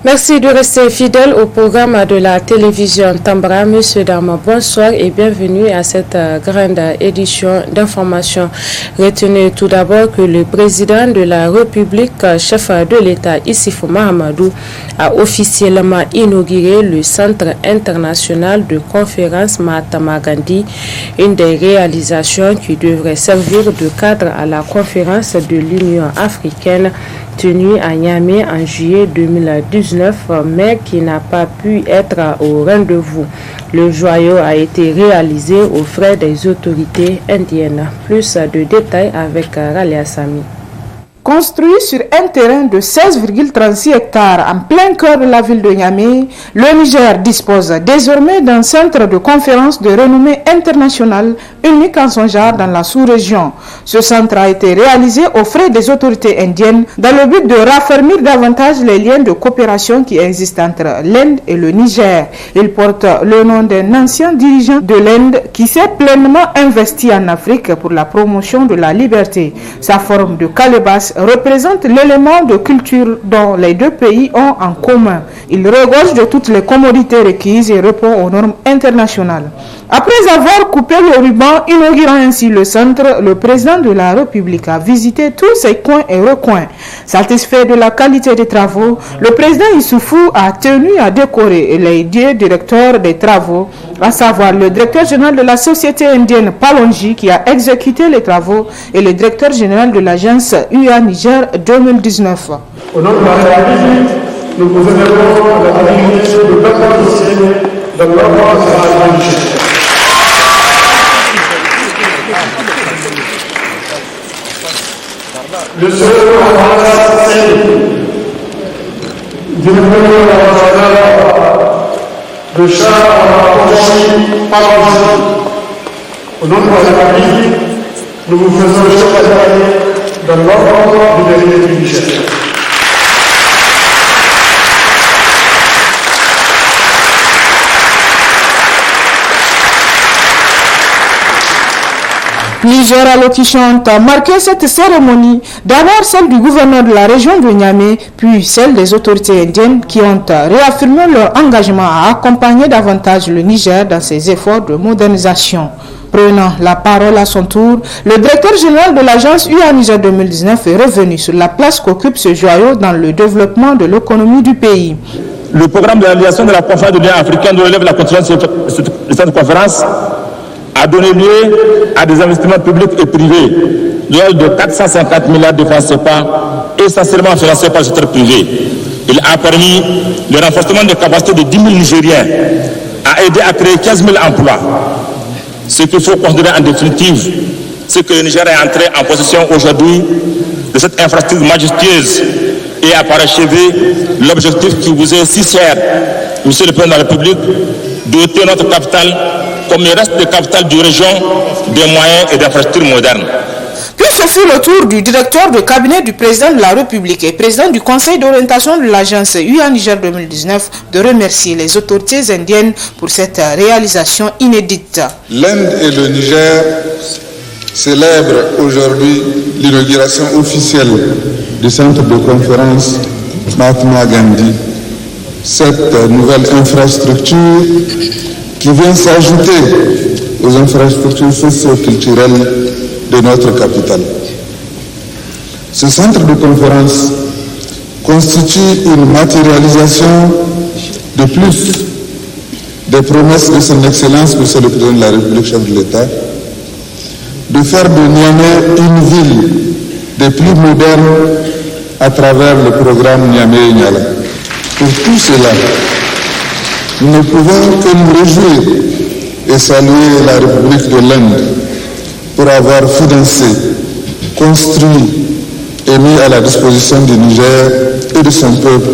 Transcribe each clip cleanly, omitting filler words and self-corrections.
Merci de rester fidèle au programme de la télévision Tambara. Messieurs, dames, bonsoir et bienvenue à cette grande édition d'information. Retenez tout d'abord que le président de la République, chef de l'État Issoufou Mahamadou, a officiellement inauguré le Centre international de conférence Mahatma Gandhi, une des réalisations qui devrait servir de cadre à la conférence de l'Union africaine tenue à Niamey en juillet 2019, mais qui n'a pas pu être au rendez-vous. Le joyau a été réalisé aux frais des autorités indiennes. Plus de détails avec Ralia Sami. Construit sur un terrain de 16,36 hectares en plein cœur de la ville de Niamey, le Niger dispose désormais d'un centre de conférence de renommée internationale unique en son genre dans la sous-région. Ce centre a été réalisé aux frais des autorités indiennes dans le but de raffermir davantage les liens de coopération qui existent entre l'Inde et le Niger. Il porte le nom d'un ancien dirigeant de l'Inde qui s'est pleinement investi en Afrique pour la promotion de la liberté. Sa forme de calebasse représente l'élément de culture dont les deux pays ont en commun. Il regorge de toutes les commodités requises et répond aux normes internationales. Après avoir coupé le ruban, inaugurant ainsi le centre, le président de la République a visité tous ses coins et recoins. Satisfait de la qualité des travaux, le président Issoufou a tenu à décorer les deux directeurs des travaux, à savoir le directeur général de la société indienne Palonji qui a exécuté les travaux et le directeur général de l'agence UA Niger 2019. Au nom de la République, nous vous honorons la dignité de l'accompagner dans l'ordre de la Niger. Le seul de au nom de la République, nous vous faisons le chevalier dans l'ordre du dernier du Niger. Plusieurs allocutions ont marqué cette cérémonie, d'abord celle du gouverneur de la région de Niamey, puis celle des autorités indiennes qui ont réaffirmé leur engagement à accompagner davantage le Niger dans ses efforts de modernisation. Prenant la parole à son tour, le directeur général de l'agence UA Niger 2019 est revenu sur la place qu'occupe ce joyau dans le développement de l'économie du pays. Le programme de réalisation de la conférence de l'Union africaine de relève la continuation de cette conférence a donné lieu à des investissements publics et privés de 450 milliards de francs CFA, essentiellement financés par le secteur privé. Il a permis le renforcement des capacités de 10 000 Nigériens, a aidé à créer 15 000 emplois. Ce qu'il faut considérer en définitive, c'est que le Niger est entré en possession aujourd'hui de cette infrastructure majestueuse et a parachevé l'objectif qui vous est si cher, Monsieur le Président de la République, de doter notre capitale comme le reste des capitales de région des moyens et d'infrastructures modernes. Puis ce fut le tour du directeur de cabinet du président de la République et président du conseil d'orientation de l'agence UA Niger 2019 de remercier les autorités indiennes pour cette réalisation inédite. L'Inde et le Niger célèbrent aujourd'hui l'inauguration officielle du centre de conférence Mahatma Gandhi. Cette nouvelle infrastructure qui vient s'ajouter aux infrastructures socio-culturelles de notre capitale. Ce centre de conférence constitue une matérialisation de plus des promesses de son Excellence, Monsieur le Président de la République, chef de l'État, de faire de Niamey une ville des plus modernes à travers le programme Niamey-Niala. Pour tout cela, nous ne pouvons que nous réjouir et saluer la République de l'Inde pour avoir financé, construit et mis à la disposition du Niger et de son peuple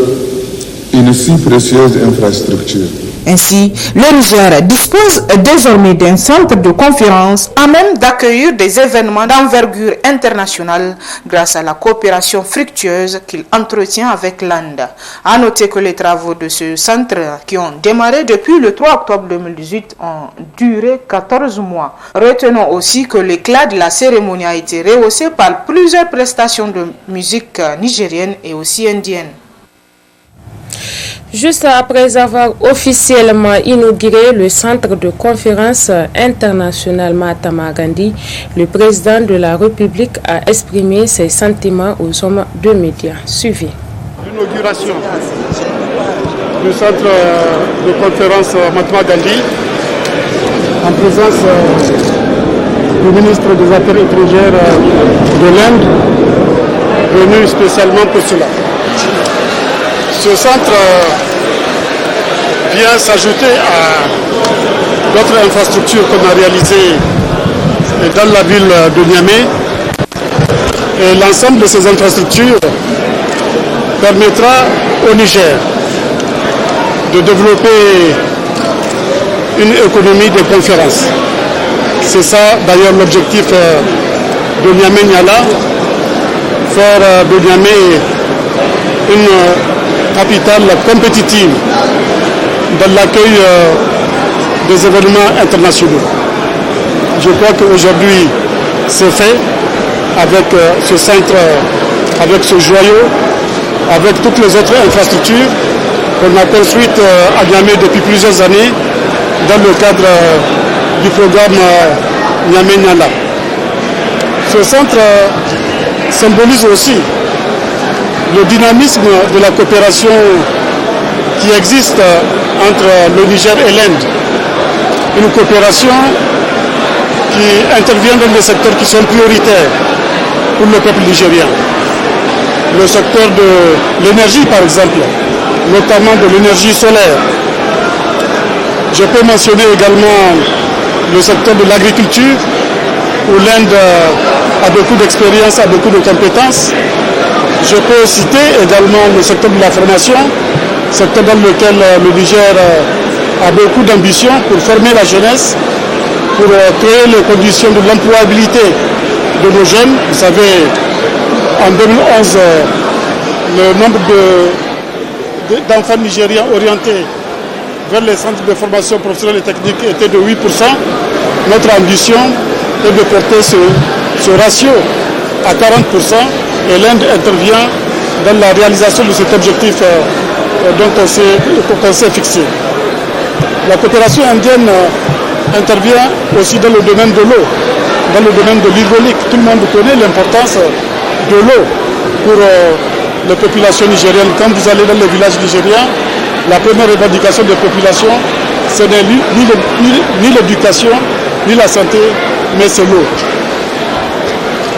une si précieuse infrastructure. Ainsi, le Niger dispose désormais d'un centre de conférence à même d'accueillir des événements d'envergure internationale grâce à la coopération fructueuse qu'il entretient avec l'Inde. À noter que les travaux de ce centre, qui ont démarré depuis le 3 octobre 2018, ont duré 14 mois. Retenons aussi que l'éclat de la cérémonie a été rehaussé par plusieurs prestations de musique nigérienne et aussi indienne. Juste après avoir officiellement inauguré le centre de conférence international Mahatma Gandhi, le président de la République a exprimé ses sentiments aux hommes de médias. Suivez. L'inauguration du centre de conférence Mahatma Gandhi en présence du ministre des Affaires étrangères de l'Inde, venu spécialement pour cela. Ce centre vient s'ajouter à d'autres infrastructures qu'on a réalisées dans la ville de Niamey. Et l'ensemble de ces infrastructures permettra au Niger de développer une économie de conférence. C'est ça d'ailleurs l'objectif de Niamey-Niala, faire de Niamey une capitale compétitive dans l'accueil des événements internationaux. Je crois qu'aujourd'hui c'est fait avec ce centre, avec ce joyau, avec toutes les autres infrastructures qu'on a construites à Niamey depuis plusieurs années dans le cadre du programme Niamey-Niala. Ce centre symbolise aussi le dynamisme de la coopération qui existe entre le Niger et l'Inde. Une coopération qui intervient dans des secteurs qui sont prioritaires pour le peuple nigérien. Le secteur de l'énergie, par exemple, notamment de l'énergie solaire. Je peux mentionner également le secteur de l'agriculture, où l'Inde a beaucoup d'expérience, a beaucoup de compétences. Je peux citer également le secteur de la formation, secteur dans lequel le Niger a beaucoup d'ambition pour former la jeunesse, pour créer les conditions de l'employabilité de nos jeunes. Vous savez, en 2011, le nombre d'enfants nigériens orientés vers les centres de formation professionnelle et technique était de 8%. Notre ambition est de porter ce ratio à 40%. Et l'Inde intervient dans la réalisation de cet objectif qu'on s'est fixé. La coopération indienne intervient aussi dans le domaine de l'eau, dans le domaine de l'hydraulique. Tout le monde connaît l'importance de l'eau pour les populations nigériennes. Quand vous allez dans les villages nigériens, la première revendication des populations, ce n'est ni l'éducation, ni la santé, mais c'est l'eau.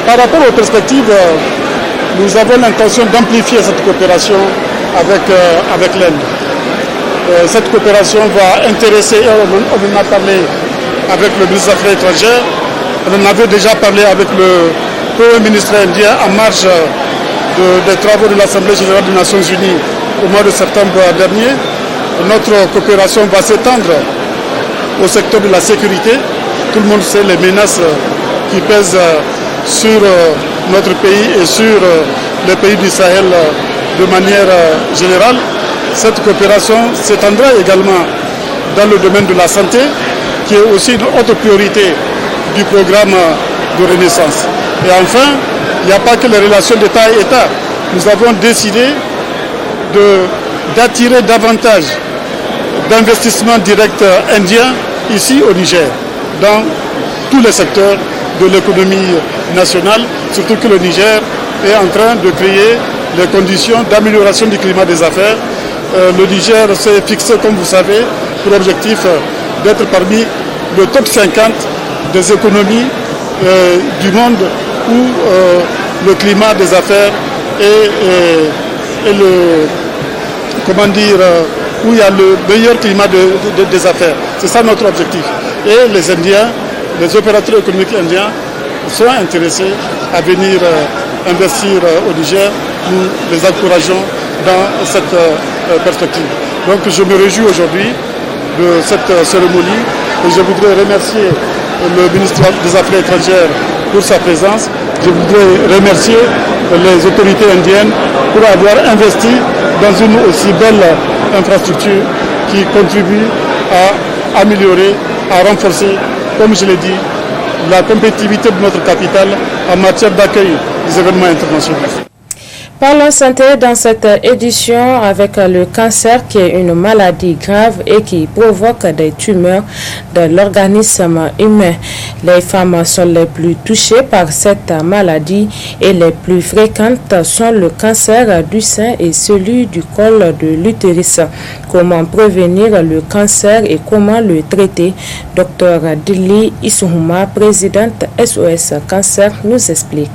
Par rapport aux perspectives, nous avons l'intention d'amplifier cette coopération avec l'Inde. Cette coopération va intéresser, on en a parlé avec le ministre des Affaires étrangères, on en avait déjà parlé avec le Premier ministre indien en marge des travaux de l'Assemblée générale des Nations unies au mois de septembre dernier. Notre coopération va s'étendre au secteur de la sécurité. Tout le monde sait les menaces qui pèsent sur notre pays et sur les pays du Sahel de manière générale. Cette coopération s'étendra également dans le domaine de la santé, qui est aussi une autre priorité du programme de Renaissance. Et enfin, il n'y a pas que les relations d'État à État. Nous avons décidé d'attirer davantage d'investissements directs indiens ici au Niger, dans tous les secteurs de l'économie nationale, surtout que le Niger est en train de créer les conditions d'amélioration du climat des affaires. Le Niger s'est fixé, comme vous savez, pour objectif d'être parmi le top 50 des économies du monde où le climat des affaires est le, comment dire, où il y a le meilleur climat des affaires. C'est ça notre objectif. Et les Indiens, les opérateurs économiques indiens sont intéressés à venir investir au Niger. Nous les encourageons dans cette perspective. Donc je me réjouis aujourd'hui de cette cérémonie. Et je voudrais remercier le ministre des Affaires étrangères pour sa présence. Je voudrais remercier les autorités indiennes pour avoir investi dans une aussi belle infrastructure qui contribue à améliorer, à renforcer, comme je l'ai dit, la compétitivité de notre capitale en matière d'accueil des événements internationaux. Parlons santé dans cette édition avec le cancer qui est une maladie grave et qui provoque des tumeurs de l'organisme humain. Les femmes sont les plus touchées par cette maladie et les plus fréquentes sont le cancer du sein et celui du col de l'utérus. Comment prévenir le cancer et comment le traiter? Dr Dili Issouhouma, présidente SOS Cancer, nous explique.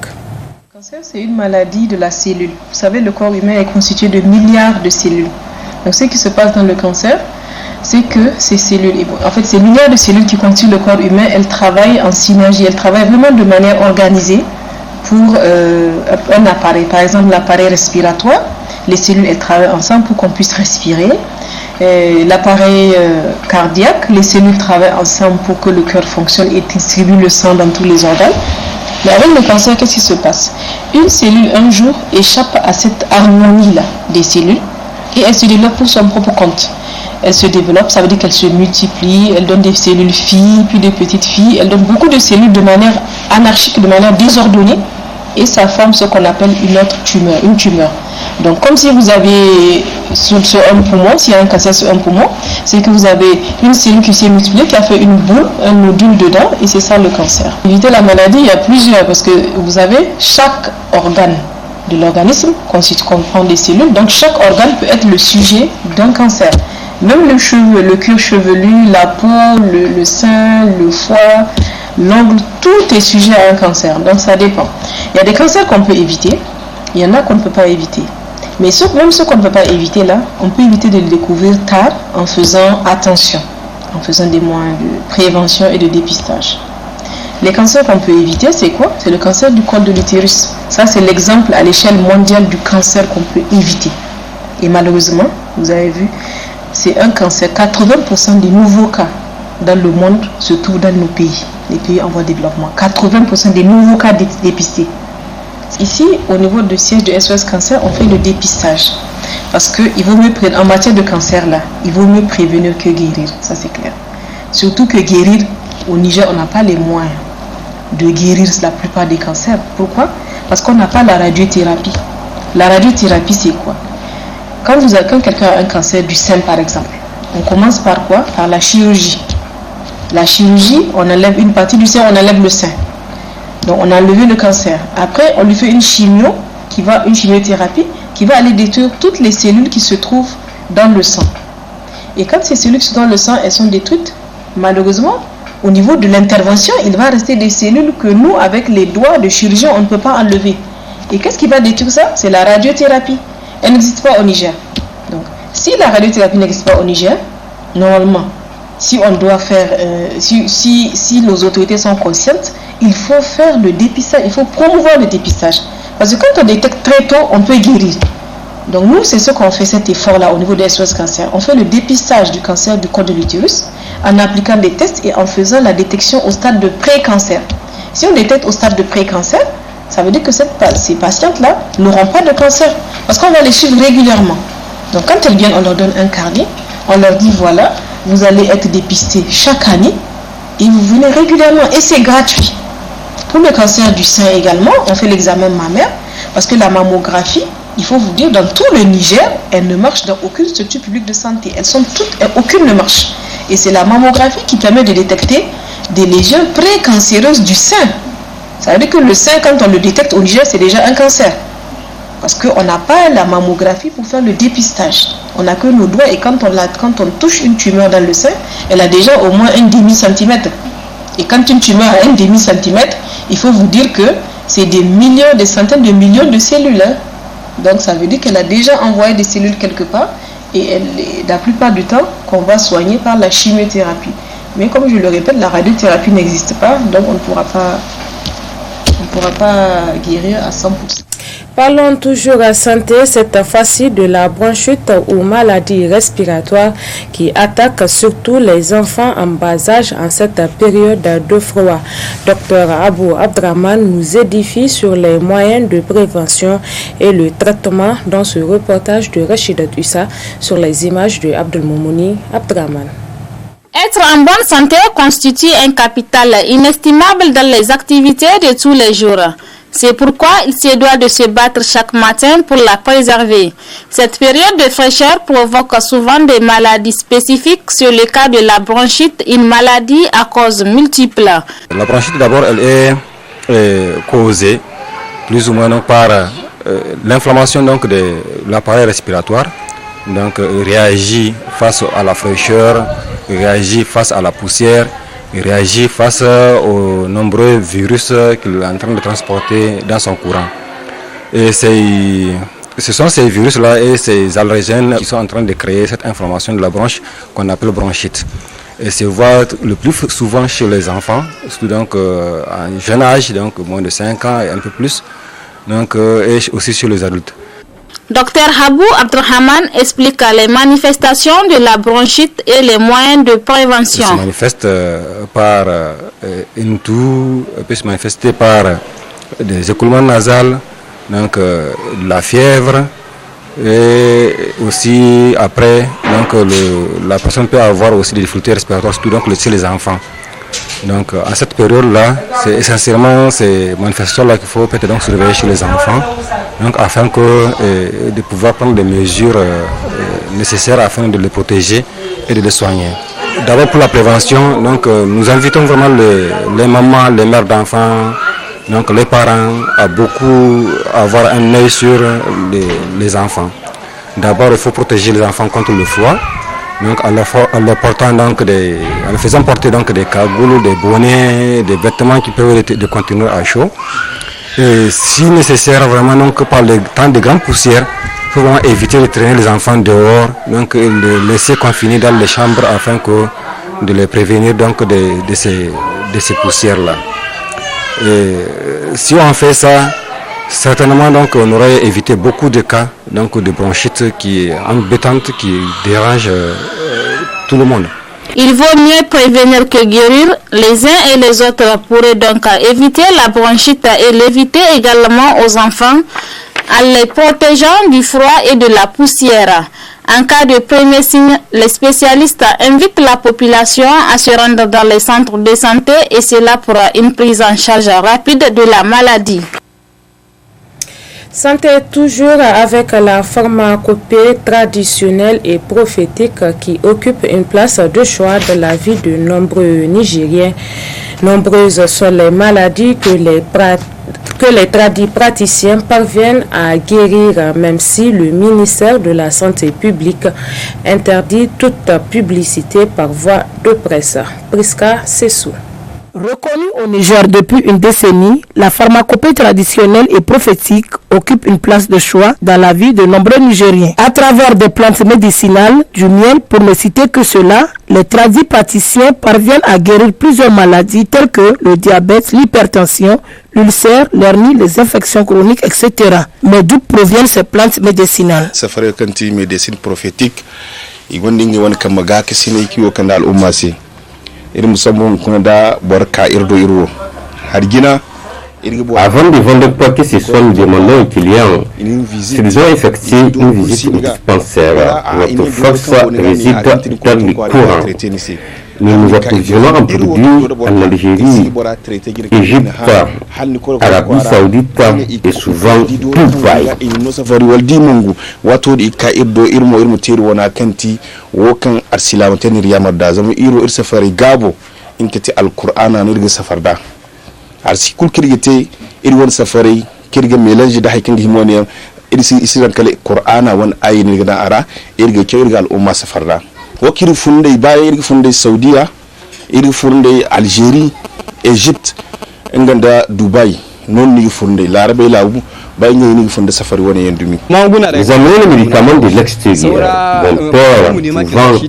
Le cancer, c'est une maladie de la cellule. Vous savez, le corps humain est constitué de milliards de cellules. Donc, ce qui se passe dans le cancer, c'est que ces cellules, en fait, ces milliards de cellules qui constituent le corps humain, elles travaillent en synergie, elles travaillent vraiment de manière organisée pour un appareil. Par exemple, l'appareil respiratoire, les cellules, elles travaillent ensemble pour qu'on puisse respirer. L'appareil cardiaque, les cellules travaillent ensemble pour que le cœur fonctionne et distribue le sang dans tous les organes. Mais avec le cancer, qu'est-ce qui se passe? Une cellule, un jour, échappe à cette harmonie-là des cellules et elle se développe pour son propre compte. Elle se développe, ça veut dire qu'elle se multiplie, elle donne des cellules filles, puis des petites filles, elle donne beaucoup de cellules de manière anarchique, de manière désordonnée, et ça forme ce qu'on appelle une autre tumeur, une tumeur. Donc comme si vous avez sur un poumon, s'il y a un cancer sur un poumon, c'est que vous avez une cellule qui s'est multipliée, qui a fait une boule, un nodule dedans, et c'est ça le cancer. Pour éviter la maladie, il y a plusieurs, parce que vous avez chaque organe de l'organisme comprend des cellules, donc chaque organe peut être le sujet d'un cancer. Même le cheveu, le cuir chevelu, la peau, le sein, le foie, l'ongle, tout est sujet à un cancer, donc ça dépend. Il y a des cancers qu'on peut éviter, il y en a qu'on ne peut pas éviter. Mais même ceux qu'on ne peut pas éviter là, on peut éviter de le découvrir tard en faisant attention, en faisant des moyens de prévention et de dépistage. Les cancers qu'on peut éviter, c'est quoi? C'est le cancer du col de l'utérus. Ça, c'est l'exemple à l'échelle mondiale du cancer qu'on peut éviter. Et malheureusement, vous avez vu, c'est un cancer. 80% des nouveaux cas dans le monde se trouvent dans nos pays, les pays en voie de développement. 80% des nouveaux cas dépistés. Ici, au niveau du siège de SOS Cancer, on fait le dépistage. Parce qu'il vaut mieux prévenir, en matière de cancer là, il vaut mieux prévenir que guérir, ça c'est clair. Surtout que guérir, au Niger, on n'a pas les moyens de guérir la plupart des cancers. Pourquoi? Parce qu'on n'a pas la radiothérapie. La radiothérapie, c'est quoi? Quand quelqu'un a un cancer du sein, par exemple, on commence par quoi? Par la chirurgie. La chirurgie, on enlève une partie du sein, on enlève le sein. Donc on a enlevé le cancer. Après, on lui fait une chimiothérapie qui va aller détruire toutes les cellules qui se trouvent dans le sang. Et quand ces cellules qui sont dans le sang, elles sont détruites, malheureusement, au niveau de l'intervention, il va rester des cellules que nous, avec les doigts de chirurgien, on ne peut pas enlever. Et qu'est-ce qui va détruire ça? C'est la radiothérapie. Elle n'existe pas au Niger. Donc, si la radiothérapie n'existe pas au Niger, normalement, si on doit faire, si nos autorités sont conscientes, il faut faire le dépistage, il faut promouvoir le dépistage. Parce que quand on détecte très tôt, on peut guérir. Donc nous, c'est ce qu'on fait, cet effort-là au niveau de SOS Cancer. On fait le dépistage du cancer du col de l'utérus en appliquant des tests et en faisant la détection au stade de pré-cancer. Si on détecte au stade de pré-cancer, ça veut dire que ces patientes-là n'auront pas de cancer. Parce qu'on va les suivre régulièrement. Donc quand elles viennent, on leur donne un carnet, on leur dit voilà, vous allez être dépistés chaque année et vous venez régulièrement et c'est gratuit. Pour le cancer du sein également, on fait l'examen mammaire parce que la mammographie, il faut vous dire, dans tout le Niger, elle ne marche dans aucune structure publique de santé. Elles sont toutes, aucune ne marche. Et c'est la mammographie qui permet de détecter des lésions précancéreuses du sein. Ça veut dire que le sein, quand on le détecte au Niger, c'est déjà un cancer. Parce qu'on n'a pas la mammographie pour faire le dépistage. On n'a que nos doigts et quand on touche une tumeur dans le sein, elle a déjà au moins un demi-centimètre. Et quand une tumeur a un demi-centimètre, il faut vous dire que c'est des millions, des centaines de millions de cellules. Donc ça veut dire qu'elle a déjà envoyé des cellules quelque part et la plupart du temps qu'on va soigner par la chimiothérapie. Mais comme je le répète, la radiothérapie n'existe pas, donc on ne pourra pas guérir à 100%. Parlons toujours à santé, cette fois-ci de la bronchite ou maladie respiratoire qui attaque surtout les enfants en bas âge en cette période de froid. Dr Abou Abdraman nous édifie sur les moyens de prévention et le traitement dans ce reportage de Rachida Tussa sur les images de Abdelmoumouni Abdraman. Être en bonne santé constitue un capital inestimable dans les activités de tous les jours. C'est pourquoi il se doit de se battre chaque matin pour la préserver. Cette période de fraîcheur provoque souvent des maladies spécifiques. C'est le cas de la bronchite, une maladie à cause multiple. La bronchite d'abord, elle est causée plus ou moins donc, par l'inflammation donc, de l'appareil respiratoire. Donc réagit face à la fraîcheur, réagit face à la poussière, réagit face aux nombreux virus qu'il est en train de transporter dans son courant. Et ce sont ces virus-là et ces allergènes qui sont en train de créer cette inflammation de la bronche qu'on appelle bronchite. Et se voit le plus souvent chez les enfants, surtout donc en jeune âge, donc moins de 5 ans et un peu plus, donc, et aussi chez les adultes. Dr Abou Abdraman explique les manifestations de la bronchite et les moyens de prévention. Ça se manifeste par une toux, peut se manifester par des écoulements nasales, donc la fièvre, et aussi après, donc la personne peut avoir aussi des difficultés respiratoires, surtout donc chez les enfants. Donc à cette période-là, c'est essentiellement ces manifestations-là qu'il faut peut-être donc surveiller chez les enfants, donc afin de pouvoir prendre des mesures nécessaires afin de les protéger et de les soigner. D'abord pour la prévention, donc nous invitons vraiment les mamans, les mères d'enfants, donc les parents à beaucoup avoir un œil sur les enfants. D'abord il faut protéger les enfants contre le froid. Donc en leur portant donc en leur faisant porter donc des cagoules, des bonnets, des vêtements qui peuvent de contenir à chaud. Et si nécessaire vraiment donc par le temps de grande poussière, il faut vraiment éviter de traîner les enfants dehors, donc les laisser confinés dans les chambres afin de les prévenir donc de ces poussières là. Et si on fait ça, certainement donc on aurait évité beaucoup de cas donc de bronchite qui est embêtante, qui dérange tout le monde. Il vaut mieux prévenir que guérir. Les uns et les autres pourraient donc éviter la bronchite et l'éviter également aux enfants en les protégeant du froid et de la poussière. En cas de premier signe, les spécialistes invitent la population à se rendre dans les centres de santé et cela pour une prise en charge rapide de la maladie. Santé toujours avec la pharmacopée traditionnelle et prophétique qui occupe une place de choix dans la vie de nombreux Nigériens. Nombreuses sont les maladies que les praticiens parviennent à guérir, même si le ministère de la Santé publique interdit toute publicité par voie de presse. Priska Sessou. Reconnue au Niger depuis une décennie, la pharmacopée traditionnelle et prophétique occupe une place de choix dans la vie de nombreux Nigériens. À travers des plantes médicinales, du miel, pour ne citer que cela, les tradipraticiens parviennent à guérir plusieurs maladies telles que le diabète, l'hypertension, l'ulcère, l'hernie, les infections chroniques, etc. Mais d'où proviennent ces plantes médicinales? Ça ferait quand il médecine prophétique, il y a des kamaga qui sont au canal au Massi. Avant de vendre quoi que ce soit, nous demandons aux clients s'ils ont effectué une visite au dispensaire. Notre force réside dans le courant. Nous nous approvisionnons en produits en Algérie, Égypte, Arabie Saoudite et souvent Dubaï. arsikul kirgite irwon safari kirga melange da haikin himoniya irsi kale qur'ana wan ayin ga ara irga ke irga al umma safarda wakiri funde baye irga funde saudiya irga funde algerie egypte nganda dubai non ni funde larabe lawu Nous amenons les médicaments de l'extérieur. Mon père souvent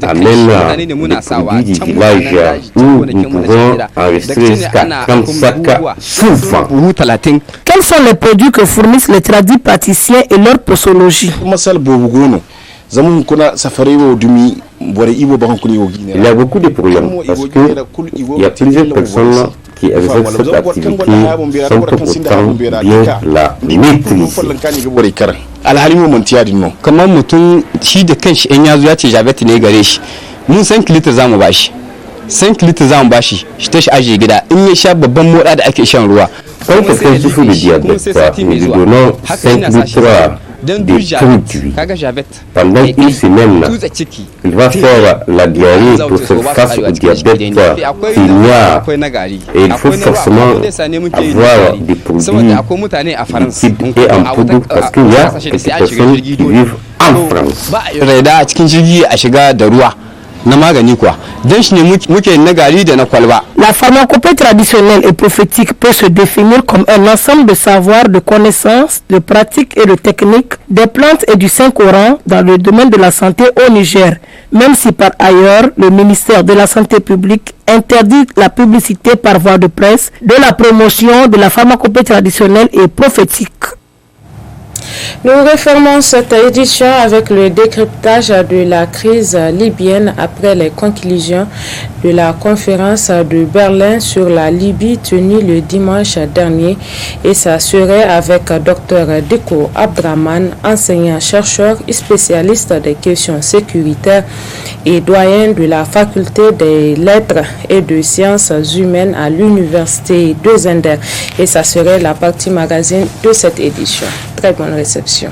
amène des produits du village où nous pouvons enregistrer jusqu'à 30 sacs souvent. Quels sont les produits que fournissent les tradis pâtissiers et leur posologie? Il y a beaucoup de problèmes parce qu'il y a plusieurs personnes qui exercent cette activité sans pour autant bien la maîtriser. Kamar mutum shi da kanshi in ya zo ya ce jabet ne gare shi mun 5 litre za mu bashi 5 litre za mu bashi shi ta shi aje gida in ya sha babban moda da ake shan ruwa. Quand quelqu'un souffre de diabète, nous lui donnons 5 litres de produits. Pendant une semaine, il va faire la diarrhée pour faire face au diabète primaire. Et il faut forcément avoir des produits liquides et en poudre parce qu'il y a des personnes qui vivent en France. La pharmacopée traditionnelle et prophétique peut se définir comme un ensemble de savoirs, de connaissances, de pratiques et de techniques des plantes et du Saint-Coran dans le domaine de la santé au Niger, même si par ailleurs le ministère de la Santé publique interdit la publicité par voie de presse de la promotion de la pharmacopée traditionnelle et prophétique. Nous refermons cette édition avec le décryptage de la crise libyenne après les conclusions de la conférence de Berlin sur la Libye tenue le dimanche dernier. Et ça serait avec Dr Diko Abdraman, enseignant-chercheur et spécialiste des questions sécuritaires et doyen de la faculté des lettres et de sciences humaines à l'université de Zender. Et ça serait la partie magazine de cette édition. Très bonne réception.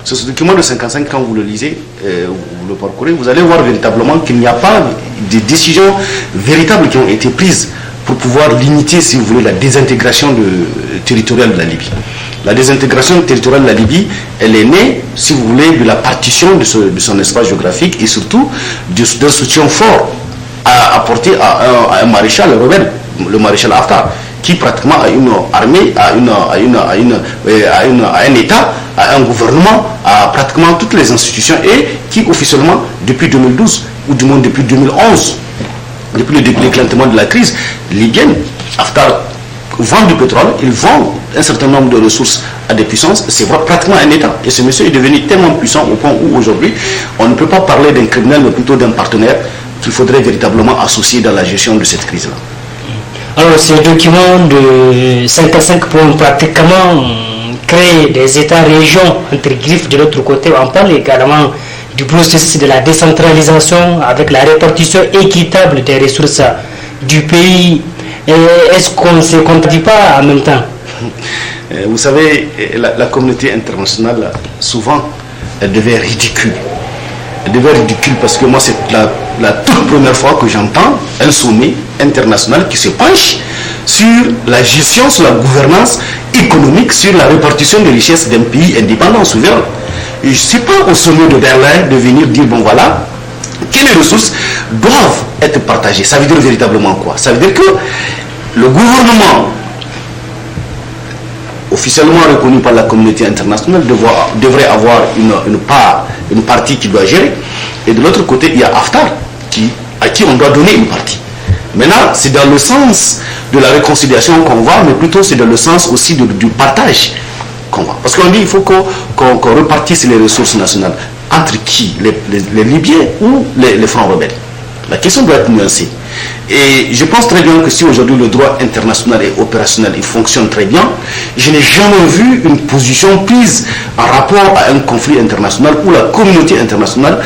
Ce document de 55, quand vous le lisez, vous le parcourez, vous allez voir véritablement qu'il n'y a pas de décisions véritables qui ont été prises pour pouvoir limiter, si vous voulez, la désintégration territoriale de la Libye. La désintégration territoriale de la Libye, elle est née, si vous voulez, de la partition de son espace géographique et surtout d'un soutien fort à apporter à un maréchal rebelle, le maréchal Haftar, qui pratiquement a une armée, a un État, a un gouvernement, a pratiquement toutes les institutions et qui officiellement, depuis 2012, ou du moins depuis 2011, depuis le déclenchement de la crise libyenne, Haftar vend du pétrole, il vend un certain nombre de ressources à des puissances, c'est pratiquement un État. Et ce monsieur est devenu tellement puissant au point où aujourd'hui, on ne peut pas parler d'un criminel, mais plutôt d'un partenaire qu'il faudrait véritablement associer dans la gestion de cette crise-là. Alors, ce document de 55 points pratiquement crée des États-régions entre griffes de l'autre côté. On parle également du processus de la décentralisation avec la répartition équitable des ressources du pays. Est-ce qu'on ne se contredit pas en même temps? Vous savez, la communauté internationale, souvent, elle devient ridicule. Elle devient ridicule parce que moi, c'est la toute première fois que j'entends un sommet international qui se penche sur la gestion, sur la gouvernance économique, sur la répartition des richesses d'un pays indépendant, souverain. Et je ne sais pas au sommet de Berlin de venir dire, bon voilà, quelles ressources doivent être partagées. Ça veut dire véritablement quoi? Ça veut dire que le gouvernement, officiellement reconnu par la communauté internationale, devrait avoir une partie qui doit gérer. Et de l'autre côté, il y a Haftar, à qui on doit donner une partie. Maintenant, c'est dans le sens de la réconciliation qu'on va, mais plutôt c'est dans le sens aussi du partage qu'on va. Parce qu'on dit qu'il faut qu'on repartisse les ressources nationales. Entre qui? Les Libyens ou les francs rebelles? La question doit être nuancée. Et je pense très bien que si aujourd'hui le droit international est opérationnel, il fonctionne très bien, je n'ai jamais vu une position prise en rapport à un conflit international où la communauté internationale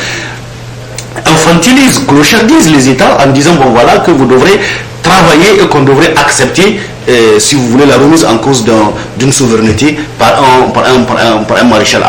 infantilise, clochardise les États en disant bon voilà que vous devrez travailler et qu'on devrait accepter si vous voulez la remise en cause d'une souveraineté par un maréchal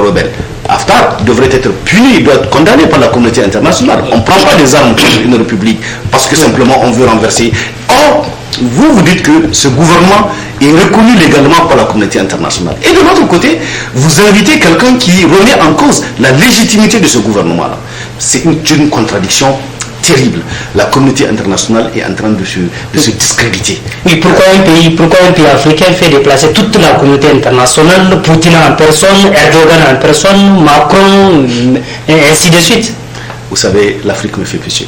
rebelle. Haftar devrait être puni, il doit être condamné par la communauté internationale. On ne prend pas des armes contre une république parce que simplement on veut renverser. Or, vous dites que ce gouvernement est reconnu légalement par la communauté internationale. Et de l'autre côté, vous invitez quelqu'un qui remet en cause la légitimité de ce gouvernement-là. C'est une contradiction terrible. La communauté internationale est en train de se discréditer. Oui, pourquoi un pays africain fait déplacer toute la communauté internationale, Poutine en personne, Erdogan en personne, Macron, et ainsi de suite? Vous savez, l'Afrique me fait pitié.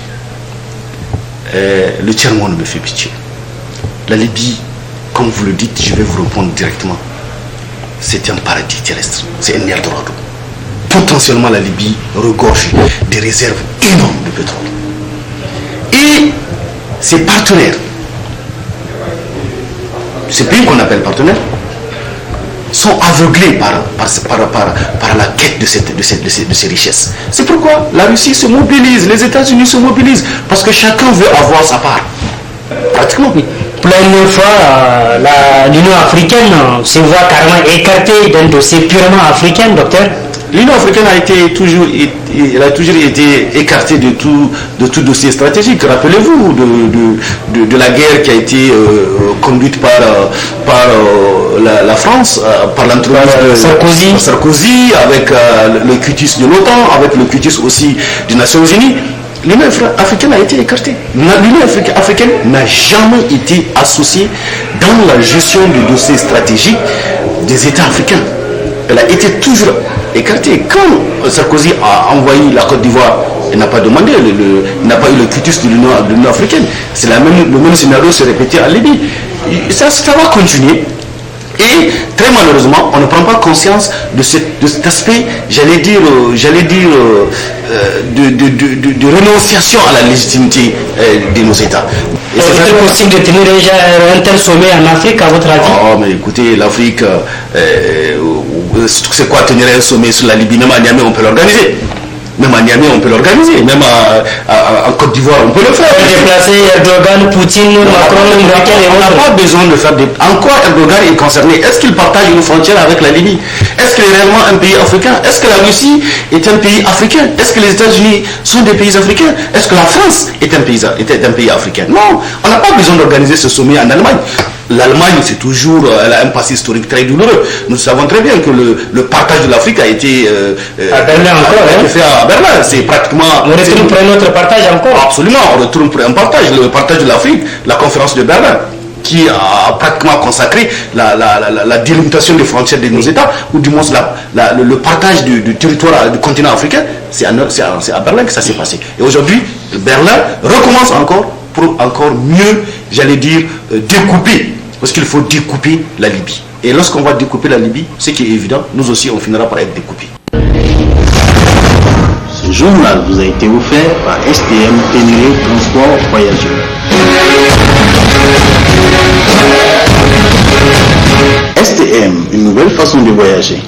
Le tiers-monde me fait pitié. La Libye, comme vous le dites, je vais vous répondre directement. C'est un paradis terrestre, c'est un Eldorado. Potentiellement, la Libye regorge des réserves énormes de pétrole. Et ses partenaires, ces pays qu'on appelle partenaires, sont aveuglés par la quête de ces richesses. C'est pourquoi la Russie se mobilise, les États-Unis se mobilisent, parce que chacun veut avoir sa part. Pratiquement. Pour la première fois, l'Union africaine se voit carrément écartée d'un dossier purement africain, docteur. L'Union africaine a toujours été écartée de tout dossier stratégique. Rappelez-vous de la guerre qui a été conduite par la France, par l'entreprise de Sarkozy, avec le cutis de l'OTAN, avec le cutis aussi des Nations Unies. L'Union africaine a été écartée. L'Union africaine n'a jamais été associée dans la gestion du dossier stratégique des États africains. Elle a été toujours écartée. Quand Sarkozy a envoyé la Côte d'Ivoire, il n'a pas demandé, il n'a pas eu le cutus de l'Union africaine. C'est le même scénario se répétait en Libye. Ça va continuer. Et très malheureusement, on ne prend pas conscience de cet aspect, j'allais dire, de renonciation à la légitimité de nos États. Est-il possible de tenir déjà un tel sommet en Afrique, à votre avis? Oh, mais écoutez, l'Afrique, c'est quoi tenir un sommet sur la Libye? Même à Niamey, on peut l'organiser. Même à Niamey, on peut l'organiser. Même en Côte d'Ivoire, on peut le faire. Déplacer Erdogan, Poutine, Macron, Merkel et on n'a pas besoin de faire des... En quoi Erdogan est concerné? Est-ce qu'il partage une frontière avec la Libye? Est-ce qu'il est réellement un pays africain? Est-ce que la Russie est un pays africain? Est-ce que les États-Unis sont des pays africains? Est-ce que la France est un pays africain? Non, on n'a pas besoin d'organiser ce sommet en Allemagne. L'Allemagne, c'est toujours, elle a un passé historique très douloureux. Nous savons très bien que le partage de l'Afrique a été à Berlin encore, fait à Berlin. C'est pratiquement. On retourne pour un autre partage encore. Absolument, on retourne pour un partage. Le partage de l'Afrique, la conférence de Berlin, qui a pratiquement consacré la délimitation des frontières de nos États, ou du moins le partage du territoire du continent africain, c'est à Berlin que ça s'est passé. Et aujourd'hui, Berlin recommence pour encore mieux, j'allais dire, découper. Parce qu'il faut découper la Libye. Et lorsqu'on va découper la Libye, ce qui est évident, nous aussi, on finira par être découpés. Ce journal vous a été offert par STM Ténéré Transport Voyageurs. STM, une nouvelle façon de voyager.